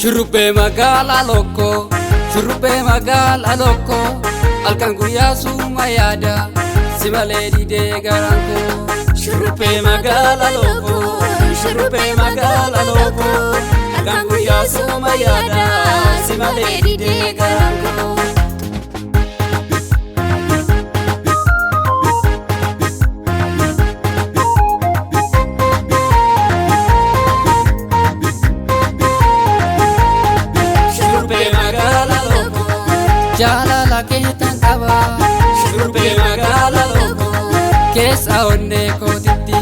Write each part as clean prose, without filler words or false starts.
Shurrubbee magaalaa lokkoo, shurrubbee magaalaa lokkoo, halkan guyyaa suma yaada si malee didee garaan koo. Shurrubbee magaalaa lokkoo, shurrubbee magaalaa lokkoo, halkan guyyaa suma yaada si malee didee garaan koo. Jaalala keetan qaba shurrubbee magaalaa lokkoo, keessa onnee kootitti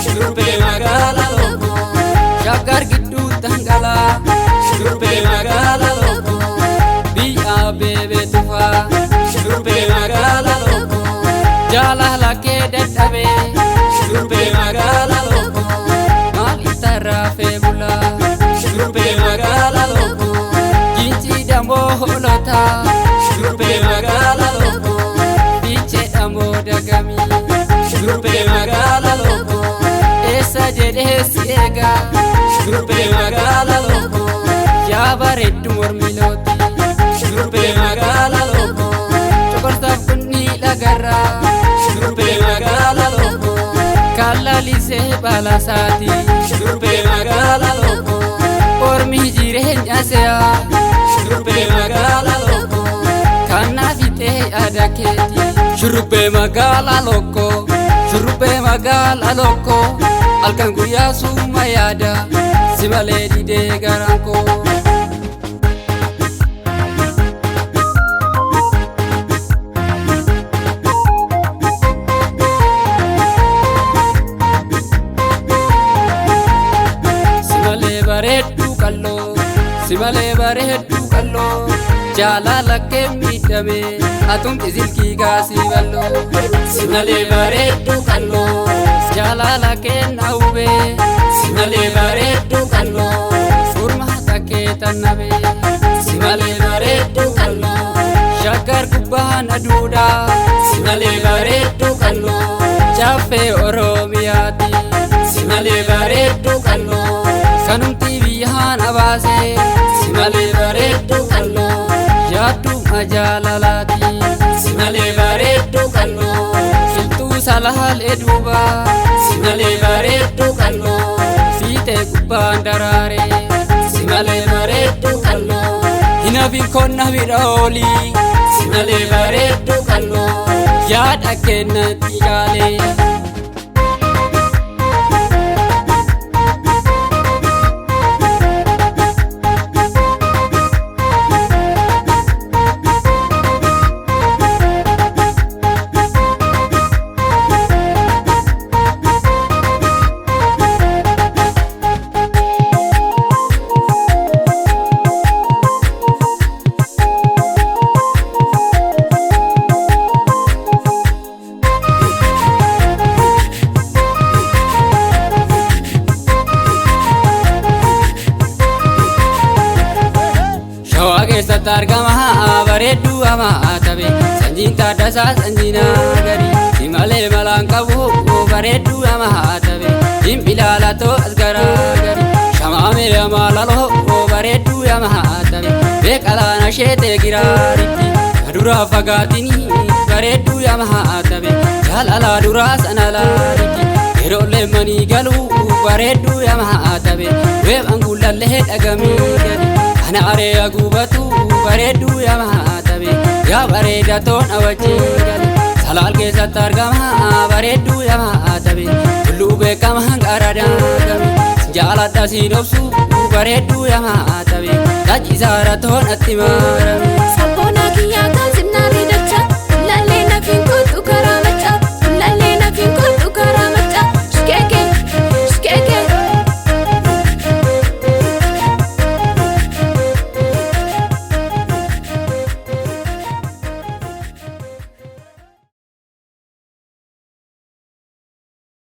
shurrubbee magaalaa lokkoo, shaggar gidduu dhangalaa shurrubbee magaalaa lokkoo, biyya beebee tufaa shurrubbee magaalaa lokkoo, jaalala kee dadhabee shurrubbee magaalaa lokkoo, maal itti raafee bulaa shurrubbee magaalaa lokkoo, jinjii dammoo hoolotaa shurrubbee magaalaa lokkoo, fiichee ammoo dagamii shurrubbee magaalaa lokkoo, eessa jedhee si eegaa shurrubbee magaalaa lokkoo, yaa bareeddu mormilooti shurrubbee magaalaa lokkoo, coqorsaaf kunni dhagarraa shurrubbee magaalaa lokkoo, kallalisee baalasaati shurrubbee magaalaa lokkoo, ormi jireenya se'aa shurrubbee magaalaa lokkoo, kannaafitee yaada keeti shurrubbee magaalaa lokkoo, shurrubbee magaalaa lokkoo, halkan guyyaa suma yaada si malee didee garaan koo. Si malee bareedduu qalloo, si malee bareedduu qalloo, jaalala kee miidhamee atumti silkii kaasii balloo. Si malee bareedduu qalloo, jaalala kee na hubee si malee bareedduu qalloo, furmaata kee tannabee si malee bareedduu qalloo, shaggar gubbaa na duudhaa si malee bareedduu qalloo, chaaffee oromiyaati si malee bareedduu qalloo, kanumti biyyaa na baasee si malee bareedduu qalloo, yaaduma jaalalaati si malee bareedduu qalloo, filtuu salaalee duubaa si malee bareedduu qalloo, fiitee gubbaan daraaree si malee bareedduu qalloo, hinafin konna bira oolii si malee bareedduu qalloo, yaada kennatti jaalee. Shawaa keessatti argama bareedduu hamaa tabe, sanyiin taaddasaa sanyiinaa garii si malee malaan qabu bareedduu hamaa tabe, dhimbilaalatoo as garaa garii shamaamee amaalaloo bareedduu hamaa tabe, beeqalaana sheetee giraaritti kaduraa fagaatinii bareedduu hamaa tabe, jaalalaa duraa sana laaritti yeroollee manii galuu bareedduu hamaa tabe, weebaan gullallee dhagamii gadi ana areeya gubatu bareedduu hamaa tabe, yaa bareeda toona wajjin gali salaal keessatti argama bareedduu hamaa tabe, tulluu beekama hangaraadhaan gami jaaladha siin obsu bareedduu hamaa tabe, tachisaara toonatti maarame sabboonaa kiyyaa kan